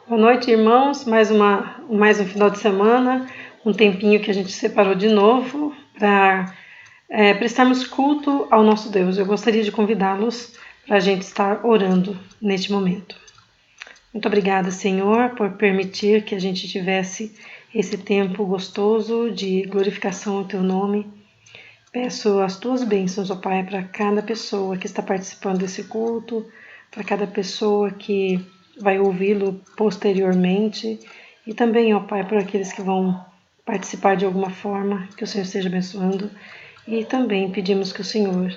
Boa noite, irmãos. Mais um final de semana, um tempinho que a gente separou de novo para prestarmos culto ao nosso Deus. Eu gostaria de convidá-los para a gente estar orando neste momento. Muito obrigada, Senhor, por permitir que a gente tivesse esse tempo gostoso de glorificação ao Teu nome. Peço as Tuas bênçãos, ó Pai, para cada pessoa que está participando desse culto, para cada pessoa que vai ouvi-lo posteriormente e também, ó Pai, para aqueles que vão participar de alguma forma, que o Senhor esteja abençoando. E também pedimos que o Senhor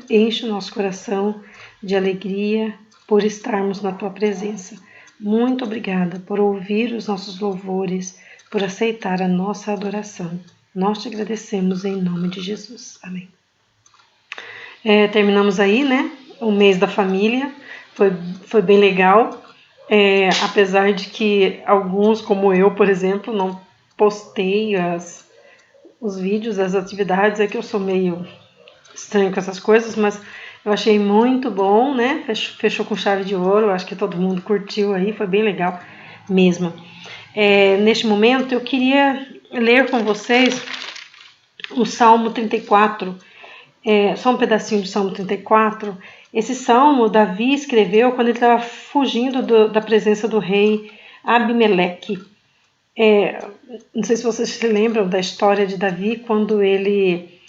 enche o nosso coração de alegria por estarmos na Tua presença. Muito obrigada por ouvir os nossos louvores, por aceitar a nossa adoração. Nós te agradecemos em nome de Jesus. Amém. Terminamos aí, né? O mês da família. Foi bem legal. Apesar de que alguns, como eu, por exemplo, não postei os vídeos das atividades. É que eu sou meio estranho com essas coisas, mas eu achei muito bom, né? Fechou com chave de ouro. Acho que todo mundo curtiu aí. Foi bem legal mesmo. Neste momento, eu queria ler com vocês o Salmo 34, só um pedacinho do Salmo 34. Esse salmo Davi escreveu quando ele estava fugindo da presença do rei Abimeleque. Não sei se vocês se lembram da história de Davi, quando ele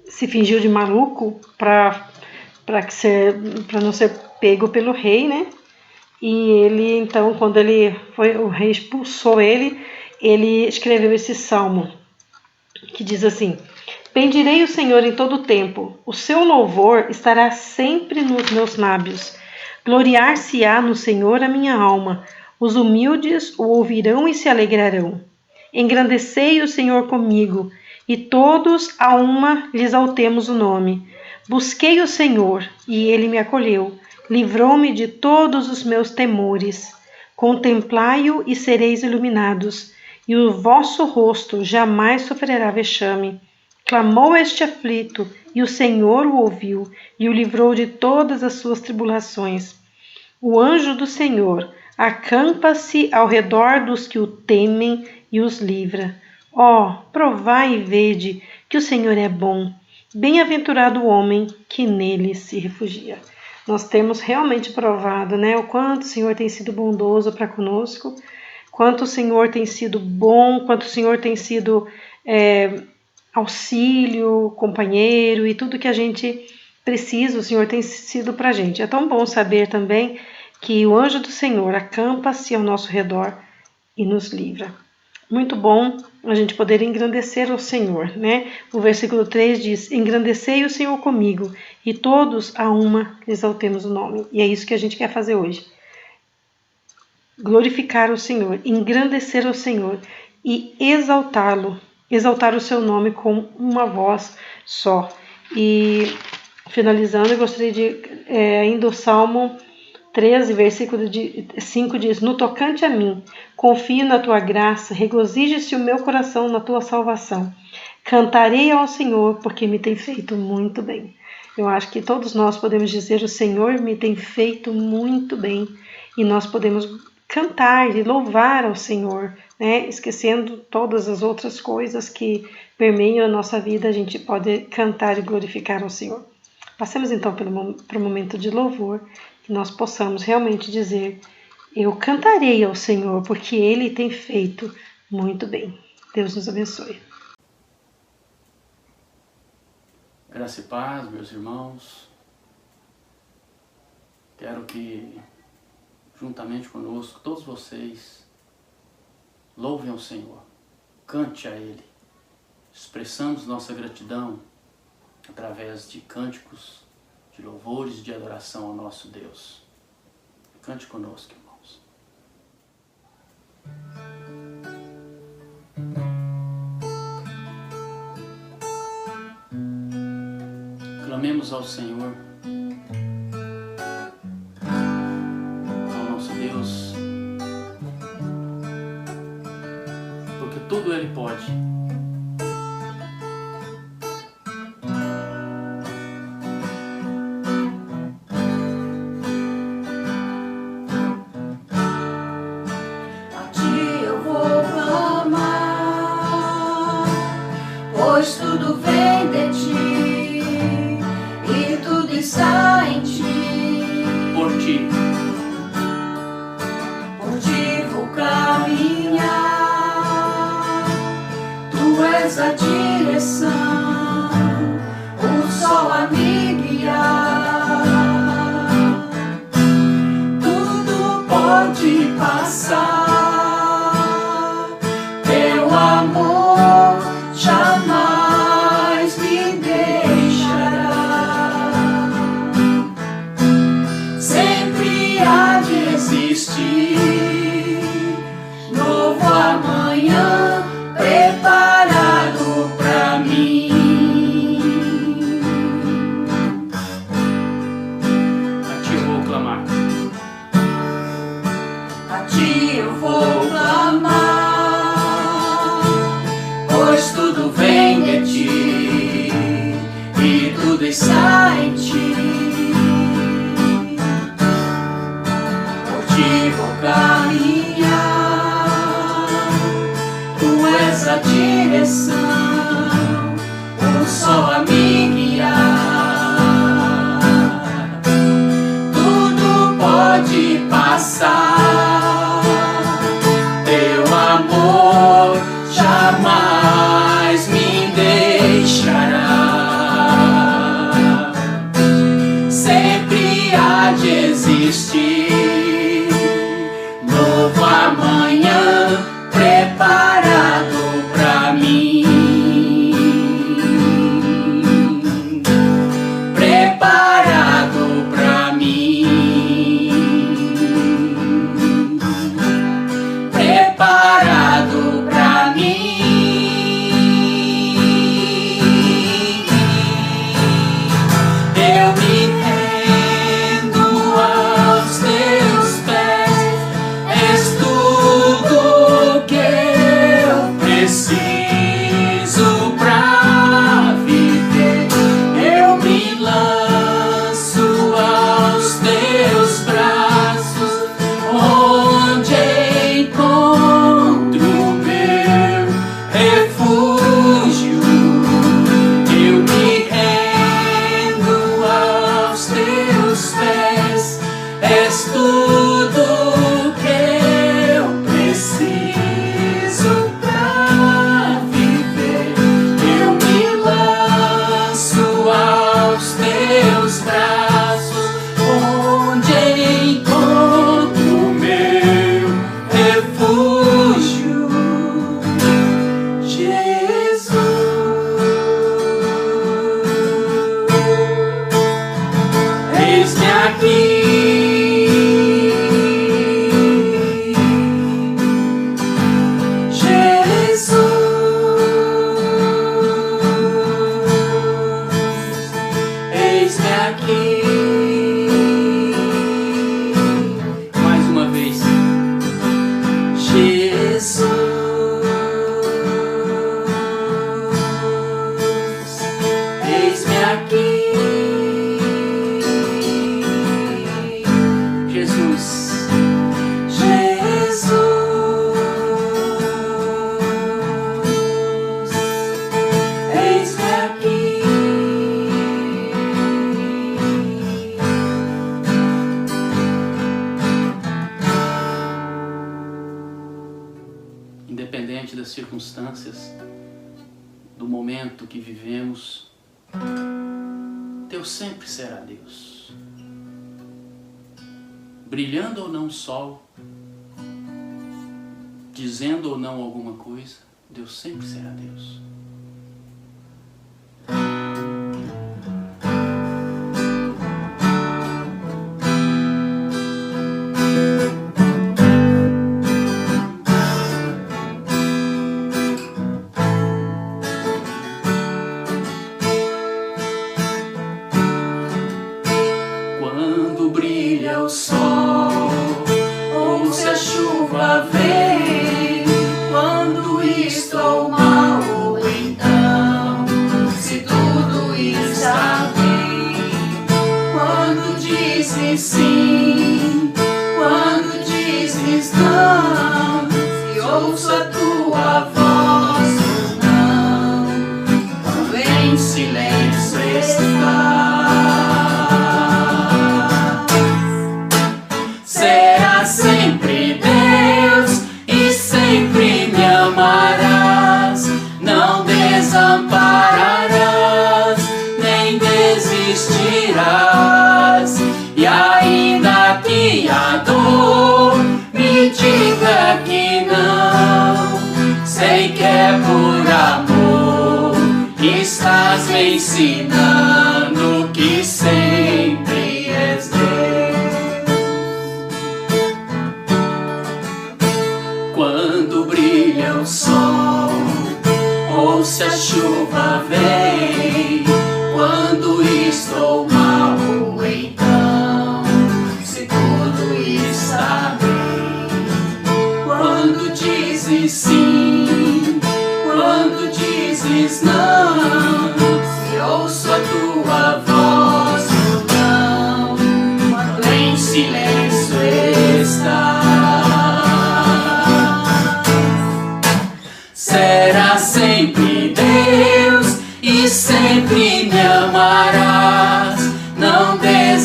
se fingiu de maluco para não ser pego pelo rei, né? E ele, então, quando o rei expulsou ele escreveu esse salmo, que diz assim: Bendirei o Senhor em todo o tempo, o seu louvor estará sempre nos meus lábios. Gloriar-se-á no Senhor a minha alma, os humildes o ouvirão e se alegrarão. Engrandecei o Senhor comigo, e todos a uma lhe exaltemos o nome. Busquei o Senhor, e ele me acolheu, livrou-me de todos os meus temores. Contemplai-o e sereis iluminados, e o vosso rosto jamais sofrerá vexame. Clamou este aflito, e o Senhor o ouviu, e o livrou de todas as suas tribulações. O anjo do Senhor acampa-se ao redor dos que o temem e os livra. Provai e vede que o Senhor é bom. Bem-aventurado o homem que nele se refugia. Nós temos realmente provado, né, o quanto o Senhor tem sido bondoso para conosco, quanto o Senhor tem sido bom, quanto o Senhor tem sido auxílio, companheiro, e tudo que a gente precisa, o Senhor tem sido para a gente. É tão bom saber também que o anjo do Senhor acampa-se ao nosso redor e nos livra. Muito bom a gente poder engrandecer o Senhor, né? O versículo 3 diz: Engrandecei o Senhor comigo, e todos a uma exaltemos o nome. E é isso que a gente quer fazer hoje. Glorificar o Senhor, engrandecer o Senhor e exaltá-lo, exaltar o seu nome com uma voz só. E finalizando, eu gostaria de ainda o Salmo 13, versículo 5 diz: No tocante a mim, confio na tua graça, regozije-se o meu coração na tua salvação. Cantarei ao Senhor, porque me tem feito muito bem. Eu acho que todos nós podemos dizer: o Senhor me tem feito muito bem. E nós podemos cantar e louvar ao Senhor, né? Esquecendo todas as outras coisas que permeiam a nossa vida, a gente pode cantar e glorificar ao Senhor. Passemos então para o momento de louvor, que nós possamos realmente dizer: eu cantarei ao Senhor, porque Ele tem feito muito bem. Deus nos abençoe. Graça e paz, meus irmãos. Quero que, juntamente conosco, todos vocês louvem ao Senhor, cante a Ele. Expressamos nossa gratidão através de cânticos, de louvores, de adoração ao nosso Deus. Cante conosco, irmãos. Clamemos ao Senhor, ao nosso Deus, porque tudo Ele pode. direção, o sol a me guiar. Tudo pode passar, teu amor jamais me deixará. Sempre há de existir novo amanhã preparado pra mim, preparado pra mim, preparado pra mim. Eu me rendo aos teus pés, és tudo que eu preciso pra viver. Eu me lanço aos teus braços, onde encontro meu refúgio. Eu me rendo aos teus pés, és tudo que eu preciso pra viver. Eu me lanço aos teus braços, onde encontro meu refúgio. Jesus, eis-me aqui. Eis-me aqui. Mais uma vez. Jesus, eis-me aqui. Jesus, Jesus, eis-me aqui. Independente das circunstâncias, do momento que vivemos, Deus sempre será Deus. Brilhando ou não o sol, dizendo ou não alguma coisa, Deus sempre será Deus. Quando brilha o sol, ou se a chuva vem, quando estou mal, ou então, se tudo está bem. Quando dizes sim, quando dizes não, e ouço a tua voz ou não, quando em silêncio estás. Sempre Deus e sempre me amarás, não desampararás, nem desistirás. E ainda que a dor me diga que não, sei que é por amor que estás me ensinando que sempre és Deus. Quando brilha o sol, ou se a chuva vem, quando estou mal,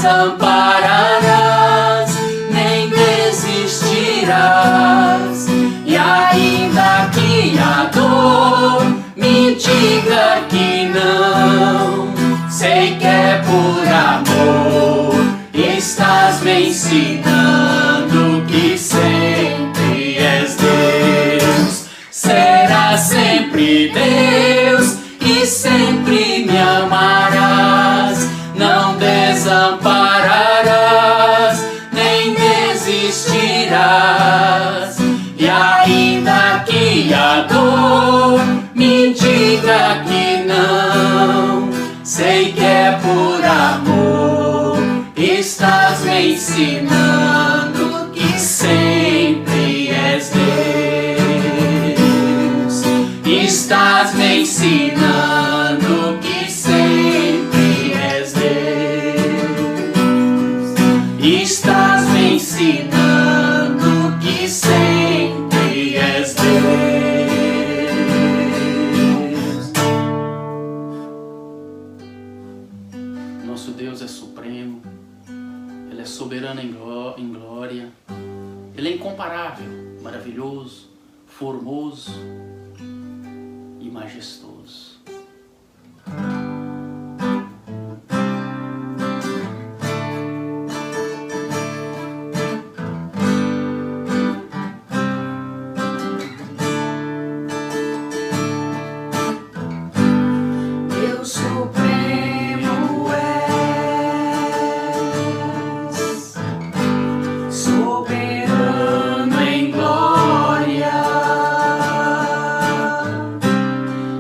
desampararás, nem desistirás. E ainda que a dor me diga que não, sei que é por amor. Estás me ensinando que sempre és Deus. Serás sempre Deus e sempre me amarás. Não desampararás, nem desistirás. E ainda que a dor me diga que não, sei que é por amor. Estás me ensinando que sempre és Deus. Estás me ensinando que sempre és Deus. Estás me ensinando que sempre és Deus. Nosso Deus é supremo. Ele é soberano em glória. Ele é incomparável, maravilhoso, formoso e majestoso. Deus supremo és, soberano em glória,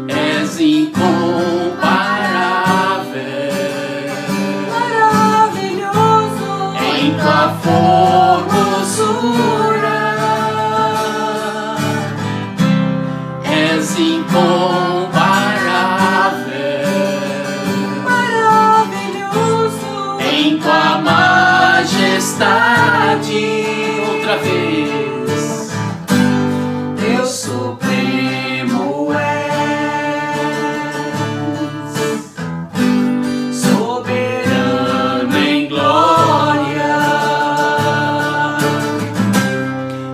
És incomparável, maravilhoso em tua formosura. És incomparável maravilhoso em tua majestade. Outra vez. Deus supremo és, soberano Em glória,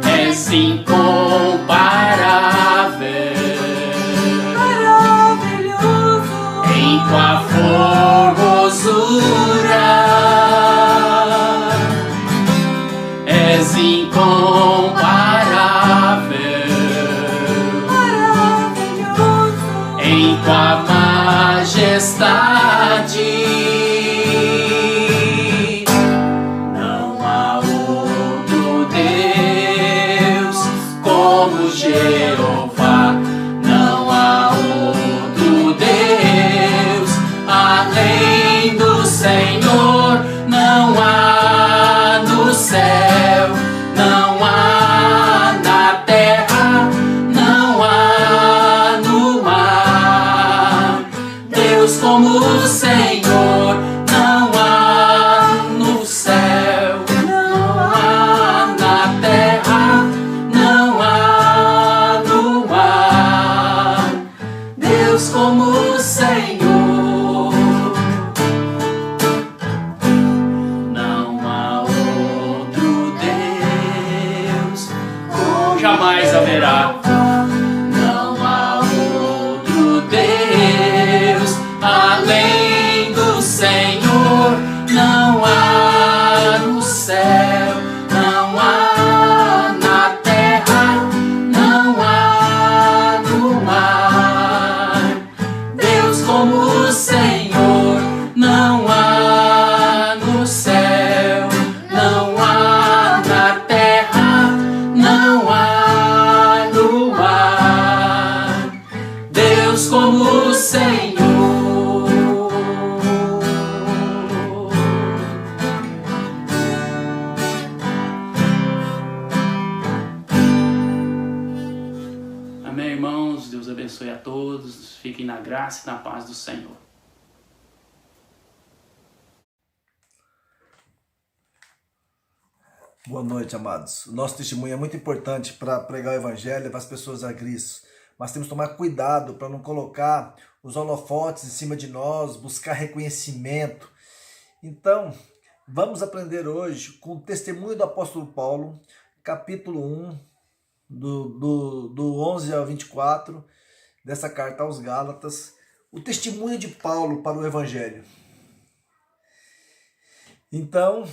és incomparável maravilhoso em tua formosura. És incomparável maravilhoso em tua majestade. Não há outro Deus como Jeová. Não há outro Deus além do Senhor. Não há no céu, não há na terra, não há no mar. Deus como o Senhor, não há no céu, não há na terra, não há no mar. Deus como o Senhor, não há outro Deus, jamais haverá. Não há outro Deus além do Senhor. Não há no céu, não há na terra, não há no mar. Deus como o Senhor, não há no céu, não há na terra, não há no mar. Deus como o Senhor. Amém, irmãos. Deus abençoe a todos. Fiquem na graça e na paz do Senhor. Boa noite, amados. O nosso testemunho é muito importante para pregar o evangelho, levar as pessoas a Cristo. Mas temos que tomar cuidado para não colocar os holofotes em cima de nós, buscar reconhecimento. Então, Vamos aprender hoje com o testemunho do apóstolo Paulo, capítulo 1, do 11 ao 24, dessa carta aos Gálatas, o testemunho de Paulo para o Evangelho. Então,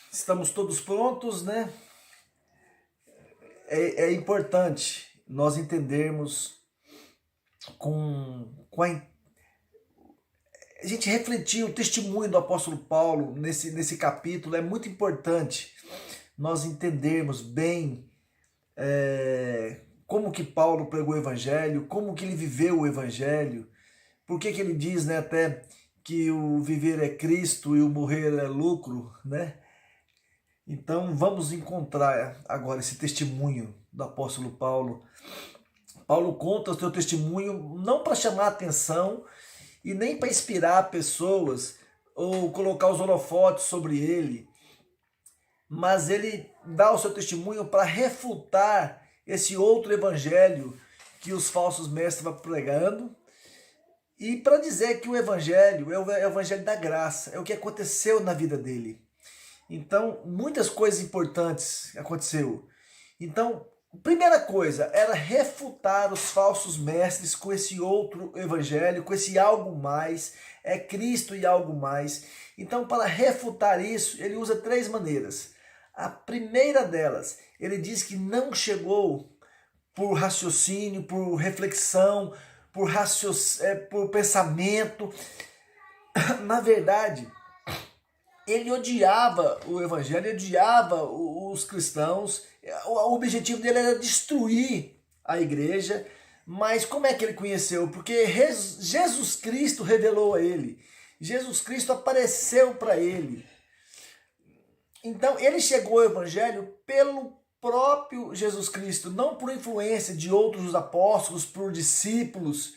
estamos todos prontos, né? É importante nós entendermos a gente refletir o testemunho do apóstolo Paulo nesse capítulo. É muito importante nós entendermos bem como que Paulo pregou o evangelho, como que ele viveu o evangelho, por que ele diz, né, até que o viver é Cristo e o morrer é lucro, né? Então vamos encontrar agora esse testemunho do apóstolo Paulo. Paulo conta o seu testemunho não para chamar atenção e nem para inspirar pessoas ou colocar os holofotes sobre ele, mas ele dá o seu testemunho para refutar esse outro evangelho que os falsos mestres vão pregando e para dizer que o evangelho é o evangelho da graça, é o que aconteceu na vida dele. Então, muitas coisas importantes aconteceu. Então, a primeira coisa era refutar os falsos mestres com esse outro evangelho, com esse algo mais, é Cristo e algo mais. Então, para refutar isso, ele usa 3 maneiras. A primeira delas, ele diz que não chegou por raciocínio, por reflexão, por pensamento. Na verdade, ele odiava o evangelho, ele odiava os cristãos. O objetivo dele era destruir a igreja. Mas como é que ele conheceu? Porque Jesus Cristo revelou a ele. Jesus Cristo apareceu para ele. Então ele chegou ao evangelho pelo próprio Jesus Cristo, não por influência de outros apóstolos, por discípulos.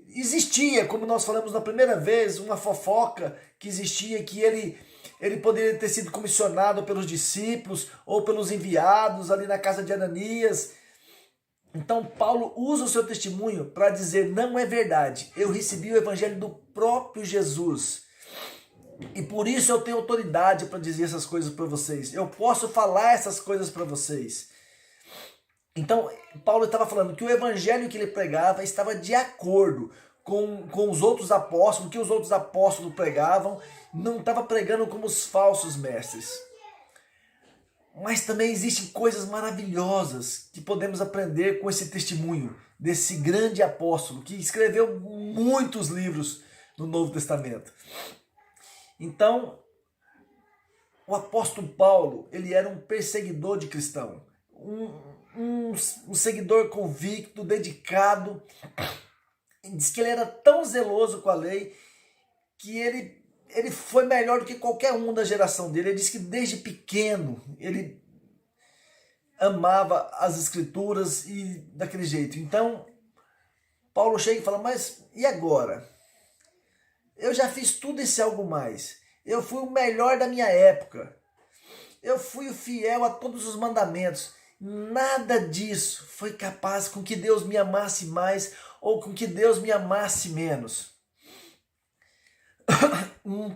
Existia, como nós falamos na primeira vez, uma fofoca que existia, que ele poderia ter sido comissionado pelos discípulos ou pelos enviados ali na casa de Ananias. Então Paulo usa o seu testemunho para dizer: não é verdade, eu recebi o evangelho do próprio Jesus. E por isso eu tenho autoridade para dizer essas coisas para vocês. Eu posso falar essas coisas para vocês. Então, Paulo estava falando que o evangelho que ele pregava estava de acordo com os outros apóstolos, que os outros apóstolos pregavam, não estava pregando como os falsos mestres. Mas também existem coisas maravilhosas que podemos aprender com esse testemunho desse grande apóstolo que escreveu muitos livros no Novo Testamento. Então, o apóstolo Paulo, ele era um perseguidor de cristão, um seguidor convicto, dedicado. Diz que ele era tão zeloso com a lei que ele foi melhor do que qualquer um da geração dele. Ele diz que desde pequeno ele amava as escrituras e daquele jeito. Então, Paulo chega e fala: mas e agora? Eu já fiz tudo esse algo mais. Eu fui o melhor da minha época. Eu fui fiel a todos os mandamentos. Nada disso foi capaz com que Deus me amasse mais ou com que Deus me amasse menos.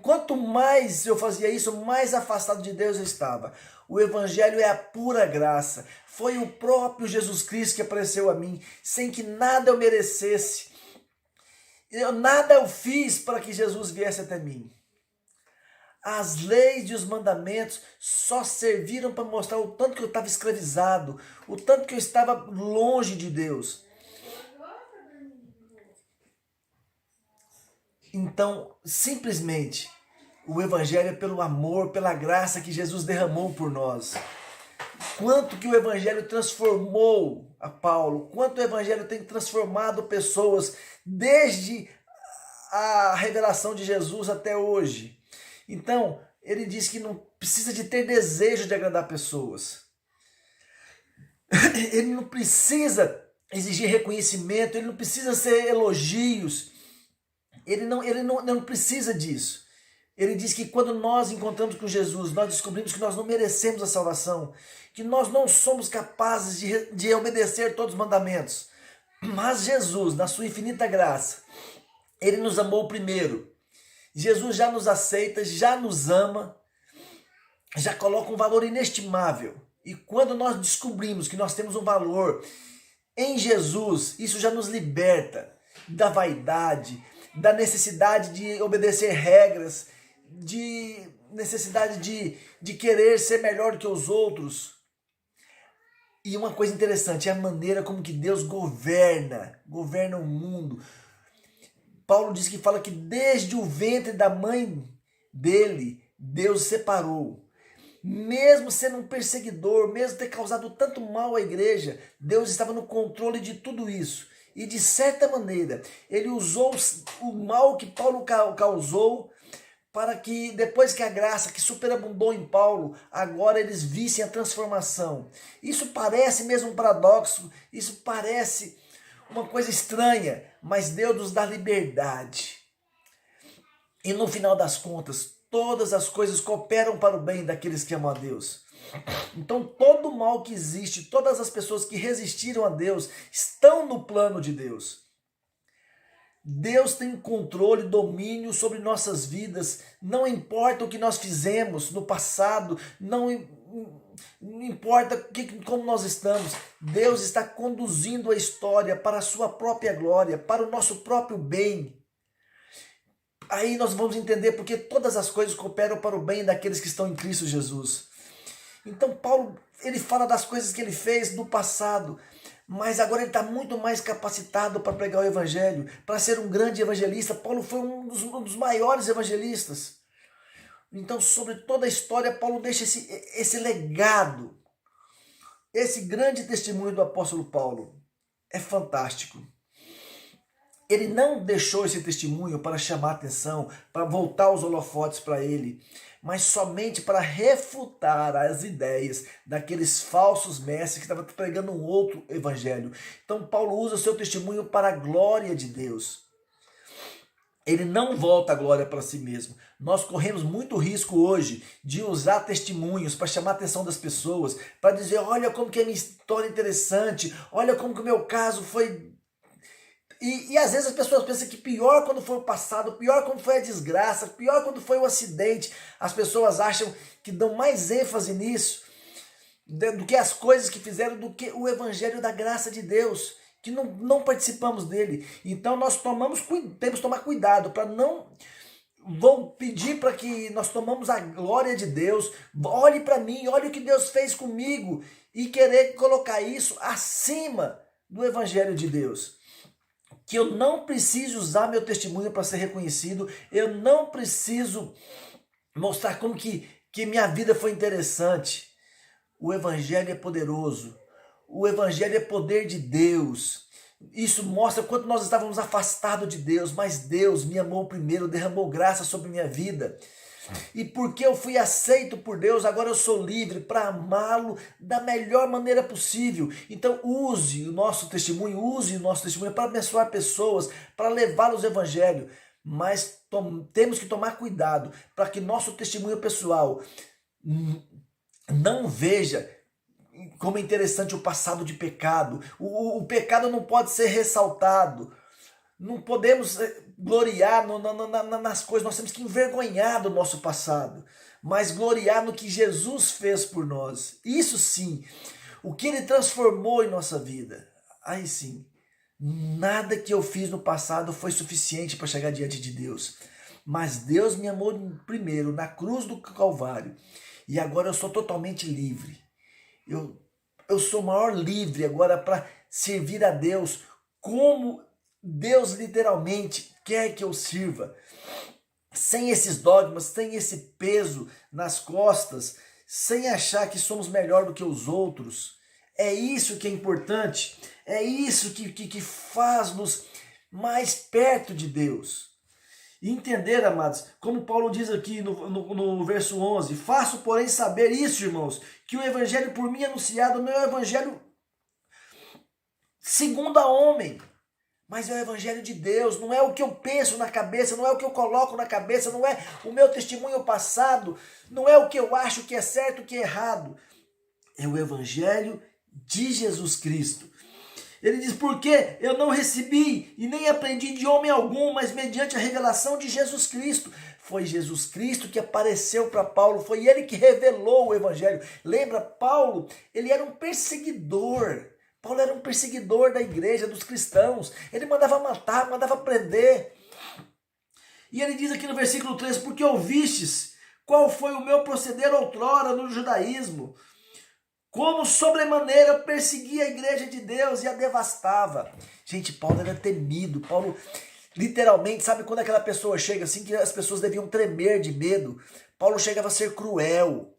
Quanto mais eu fazia isso, mais afastado de Deus eu estava. O evangelho é a pura graça. Foi o próprio Jesus Cristo que apareceu a mim, sem que nada eu merecesse. Nada eu fiz para que Jesus viesse até mim. As leis e os mandamentos só serviram para mostrar o tanto que eu estava escravizado, o tanto que eu estava longe de Deus. Então, simplesmente, o evangelho é pelo amor, pela graça que Jesus derramou por nós. Quanto que o evangelho transformou a Paulo, quanto o evangelho tem transformado pessoas desde a revelação de Jesus até hoje. Então, ele diz que não precisa de ter desejo de agradar pessoas. Ele não precisa exigir reconhecimento, ele não precisa ser elogios. Ele não precisa disso. Ele diz que quando nós encontramos com Jesus, nós descobrimos que nós não merecemos a salvação, que nós não somos capazes de obedecer todos os mandamentos. Mas Jesus, na sua infinita graça, ele nos amou primeiro. Jesus já nos aceita, já nos ama, já coloca um valor inestimável. E quando nós descobrimos que nós temos um valor em Jesus, isso já nos liberta da vaidade, da necessidade de obedecer regras, de necessidade de querer ser melhor que os outros. E uma coisa interessante é a maneira como que Deus governa o mundo. Paulo diz que fala que desde o ventre da mãe dele, Deus separou. Mesmo sendo um perseguidor, mesmo ter causado tanto mal à igreja, Deus estava no controle de tudo isso. E de certa maneira, ele usou o mal que Paulo causou para que depois que a graça que superabundou em Paulo, agora eles vissem a transformação. Isso parece mesmo um paradoxo, isso parece uma coisa estranha, mas Deus nos dá liberdade. E no final das contas, todas as coisas cooperam para o bem daqueles que amam a Deus. Então todo o mal que existe, todas as pessoas que resistiram a Deus, estão no plano de Deus. Deus tem controle, domínio sobre nossas vidas. Não importa o que nós fizemos no passado, não importa como nós estamos. Deus está conduzindo a história para a sua própria glória, para o nosso próprio bem. Aí nós vamos entender porque todas as coisas cooperam para o bem daqueles que estão em Cristo Jesus. Então Paulo, ele fala das coisas que ele fez no passado, mas agora ele está muito mais capacitado para pregar o evangelho, para ser um grande evangelista. Paulo foi um dos maiores evangelistas. Então, sobre toda a história, Paulo deixa esse legado, esse grande testemunho do apóstolo Paulo. É fantástico. Ele não deixou esse testemunho para chamar atenção, para voltar os holofotes para ele, mas somente para refutar as ideias daqueles falsos mestres que estavam pregando um outro evangelho. Então Paulo usa o seu testemunho para a glória de Deus. Ele não volta a glória para si mesmo. Nós corremos muito risco hoje de usar testemunhos para chamar a atenção das pessoas, para dizer, olha como que a minha história é interessante, olha como que o meu caso foi... E às vezes as pessoas pensam que pior quando foi o passado, pior quando foi a desgraça, pior quando foi o acidente. As pessoas acham que dão mais ênfase nisso do que as coisas que fizeram, do que o evangelho da graça de Deus, que não participamos dele. Então nós temos que tomar cuidado para não... Vou pedir para que nós tomamos a glória de Deus, olhe para mim, olhe o que Deus fez comigo e querer colocar isso acima do evangelho de Deus. Que eu não preciso usar meu testemunho para ser reconhecido, eu não preciso mostrar como que minha vida foi interessante. O evangelho é poderoso, o evangelho é poder de Deus. Isso mostra quanto nós estávamos afastados de Deus, mas Deus me amou primeiro, derramou graça sobre minha vida. E porque eu fui aceito por Deus, agora eu sou livre para amá-lo da melhor maneira possível. Então use o nosso testemunho para abençoar pessoas, para levá-los ao evangelho. Mas temos que tomar cuidado para que nosso testemunho pessoal não veja como é interessante o passado de pecado. O pecado não pode ser ressaltado. Não podemos gloriar nas coisas, nós temos que envergonhar do nosso passado, mas gloriar no que Jesus fez por nós. Isso sim, o que Ele transformou em nossa vida. Aí sim, nada que eu fiz no passado foi suficiente para chegar diante de Deus. Mas Deus me amou primeiro na cruz do Calvário e agora eu sou totalmente livre. Eu sou maior livre agora para servir a Deus como Deus literalmente quer que eu sirva, sem esses dogmas, sem esse peso nas costas, sem achar que somos melhor do que os outros. É isso que é importante, é isso que faz-nos mais perto de Deus. E entender, amados, como Paulo diz aqui no verso 11, faço, porém, saber isso, irmãos, que o evangelho por mim anunciado não é o evangelho segundo a homem, mas é o evangelho de Deus. Não é o que eu penso na cabeça, não é o que eu coloco na cabeça, não é o meu testemunho passado, não é o que eu acho que é certo, o que é errado. É o evangelho de Jesus Cristo. Ele diz, porque eu não recebi e nem aprendi de homem algum, mas mediante a revelação de Jesus Cristo. Foi Jesus Cristo que apareceu para Paulo, foi ele que revelou o evangelho. Lembra, Paulo, ele era um perseguidor. Paulo era um perseguidor da igreja, dos cristãos. Ele mandava matar, mandava prender. E ele diz aqui no versículo 3, porque ouvistes qual foi o meu proceder outrora no judaísmo, como sobremaneira eu perseguia a igreja de Deus e a devastava. Gente, Paulo era temido. Paulo, literalmente, sabe quando aquela pessoa chega assim, que as pessoas deviam tremer de medo? Paulo chegava a ser cruel.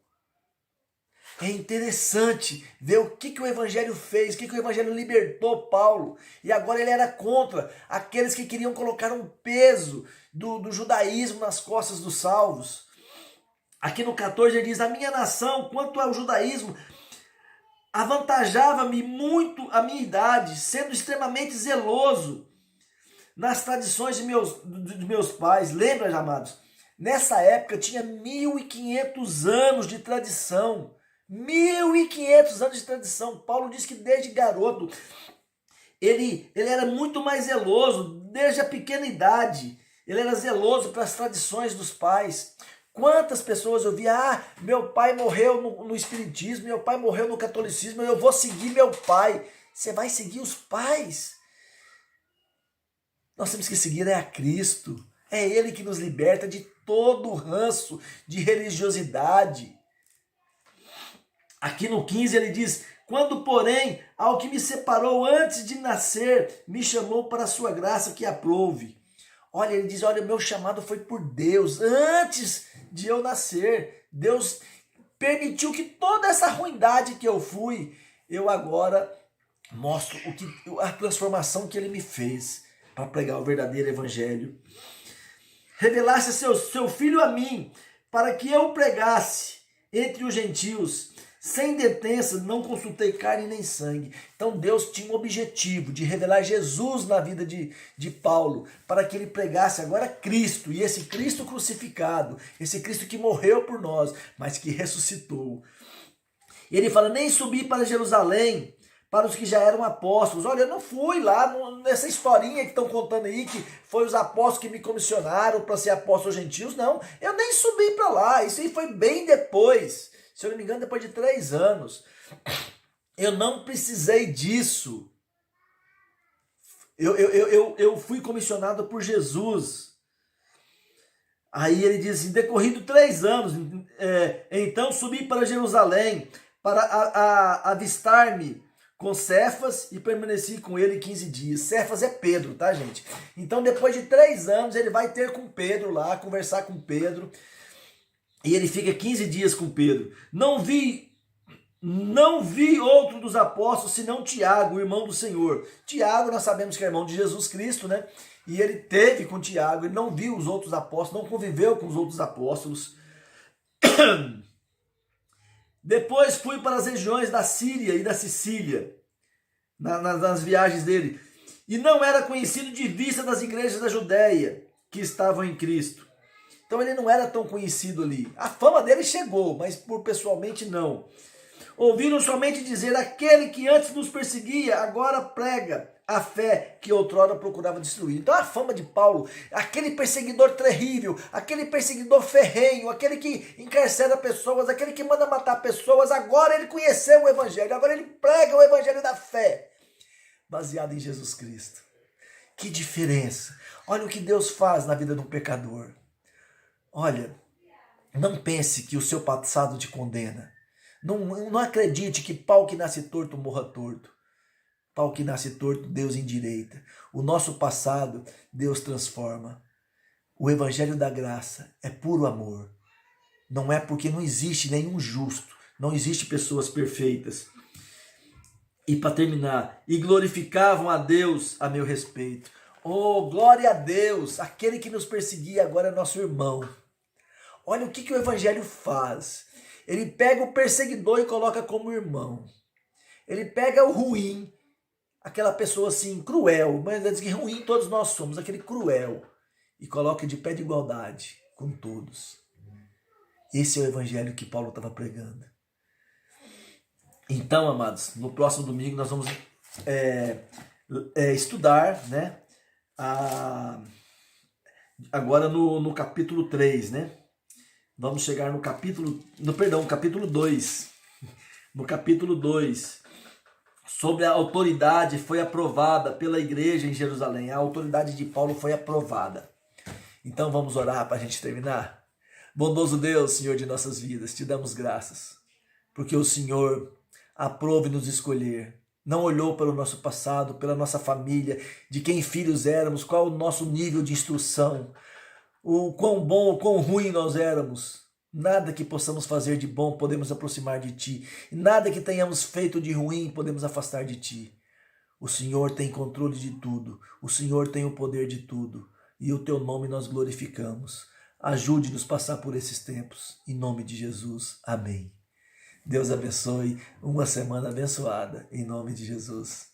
É interessante ver o que o evangelho fez, o que o evangelho libertou Paulo. E agora ele era contra aqueles que queriam colocar um peso do judaísmo nas costas dos salvos. Aqui no 14 ele diz, a minha nação, quanto ao judaísmo, avantajava-me muito a minha idade, sendo extremamente zeloso nas tradições de meus pais. Lembra, amados? Nessa época tinha 1500 anos de tradição. 1500 anos de tradição. Paulo diz que desde garoto ele era muito mais zeloso, desde a pequena idade. Ele era zeloso para as tradições dos pais. Quantas pessoas eu via, meu pai morreu no espiritismo, meu pai morreu no catolicismo, eu vou seguir meu pai. Você vai seguir os pais? Nós temos que seguir a Cristo. É Ele que nos liberta de todo o ranço de religiosidade. Aqui no 15 ele diz, quando porém ao que me separou antes de nascer, me chamou para a sua graça que aprouve. Olha, ele diz, olha, o meu chamado foi por Deus, antes de eu nascer. Deus permitiu que toda essa ruindade que eu fui, eu agora mostro a transformação que ele me fez para pregar o verdadeiro evangelho. Revelasse seu filho a mim, para que eu pregasse entre os gentios, sem detença, não consultei carne nem sangue. Então Deus tinha um objetivo de revelar Jesus na vida de Paulo, para que ele pregasse agora Cristo, e esse Cristo crucificado, esse Cristo que morreu por nós, mas que ressuscitou. E ele fala, nem subi para Jerusalém, para os que já eram apóstolos. Olha, eu não fui lá nessa historinha que estão contando aí, que foi os apóstolos que me comissionaram para ser apóstolos gentios. Não, eu nem subi para lá, isso aí foi bem depois. Se eu não me engano, depois de 3 anos. Eu não precisei disso. Eu fui comissionado por Jesus. Aí ele diz assim, decorrido 3 anos, então subi para Jerusalém para avistar-me com Cefas e permaneci com ele 15 dias. Cefas é Pedro, tá, gente? Então depois de 3 anos ele vai ter com Pedro lá, conversar com Pedro. E ele fica 15 dias com Pedro. Não vi outro dos apóstolos senão Tiago, o irmão do Senhor. Tiago, nós sabemos que é irmão de Jesus Cristo, né? E ele teve com Tiago, ele não viu os outros apóstolos, não conviveu com os outros apóstolos. Depois fui para as regiões da Síria e da Sicília, nas viagens dele. E não era conhecido de vista das igrejas da Judéia que estavam em Cristo. Então ele não era tão conhecido ali. A fama dele chegou, mas pessoalmente não. Ouviram somente dizer, aquele que antes nos perseguia, agora prega a fé que outrora procurava destruir. Então a fama de Paulo, aquele perseguidor terrível, aquele perseguidor ferrenho, aquele que encarcera pessoas, aquele que manda matar pessoas, agora ele conheceu o evangelho, agora ele prega o evangelho da fé, baseado em Jesus Cristo. Que diferença! Olha o que Deus faz na vida de um pecador. Olha, não pense que o seu passado te condena. Não acredite que pau que nasce torto morra torto. Pau que nasce torto, Deus endireita. O nosso passado, Deus transforma. O evangelho da graça é puro amor. Não é porque não existe nenhum justo. Não existe pessoas perfeitas. E para terminar, e glorificavam a Deus a meu respeito. Oh, glória a Deus! Aquele que nos perseguia agora é nosso irmão. Olha o que o evangelho faz. Ele pega o perseguidor e coloca como irmão. Ele pega o ruim, aquela pessoa assim, cruel, mas diz que ruim todos nós somos, aquele cruel, e coloca de pé de igualdade com todos. Esse é o evangelho que Paulo estava pregando. Então, amados, no próximo domingo nós vamos estudar, né, agora no capítulo 3, né? Vamos chegar no capítulo 2. No capítulo 2, sobre a autoridade foi aprovada pela igreja em Jerusalém. A autoridade de Paulo foi aprovada. Então vamos orar para a gente terminar. Bondoso Deus, Senhor de nossas vidas, te damos graças, porque o Senhor aprove nos escolher. Não olhou pelo nosso passado, pela nossa família, de quem filhos éramos, qual o nosso nível de instrução, o quão bom, o quão ruim nós éramos. Nada que possamos fazer de bom podemos aproximar de Ti. Nada que tenhamos feito de ruim podemos afastar de Ti. O Senhor tem controle de tudo. O Senhor tem o poder de tudo. E o Teu nome nós glorificamos. Ajude-nos a passar por esses tempos. Em nome de Jesus. Amém. Deus abençoe. Uma semana abençoada. Em nome de Jesus.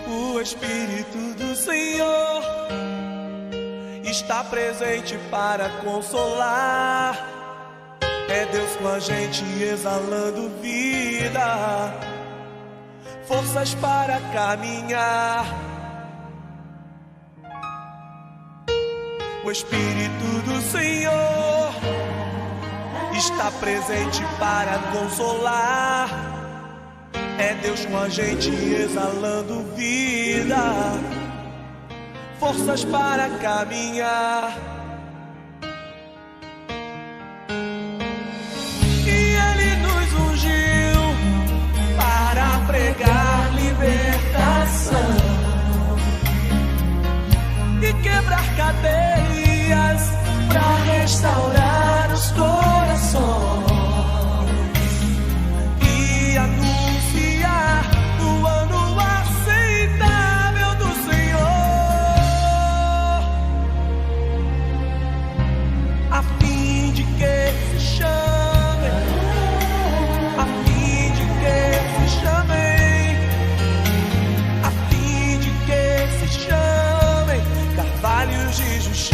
O Espírito do Senhor está presente para consolar. É Deus com a gente exalando vida, forças para caminhar. O Espírito do Senhor está presente para consolar. É Deus com a gente exalando vida, forças para caminhar. E Ele nos ungiu para pregar libertação e quebrar cadeias, para restaurar os corações e anunciar o ano aceitável do Senhor, a fim de que se chamem, a fim de que se chamem, a fim de que se chamem carvalhos de justiça.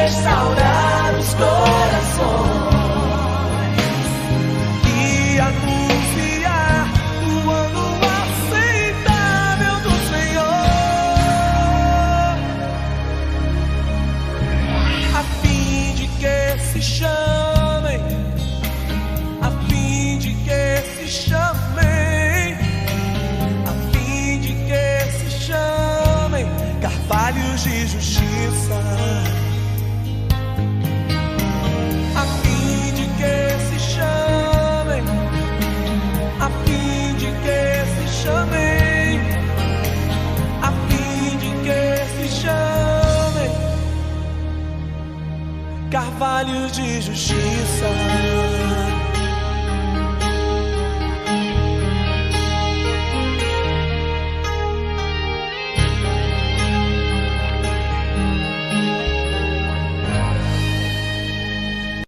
Restaurar os corações e anunciar o ano aceitável do Senhor, a fim de que se chamem, a fim de que se chamem, a fim de que se chamem carvalhos de justiça. A fim de que se chamem carvalhos de justiça.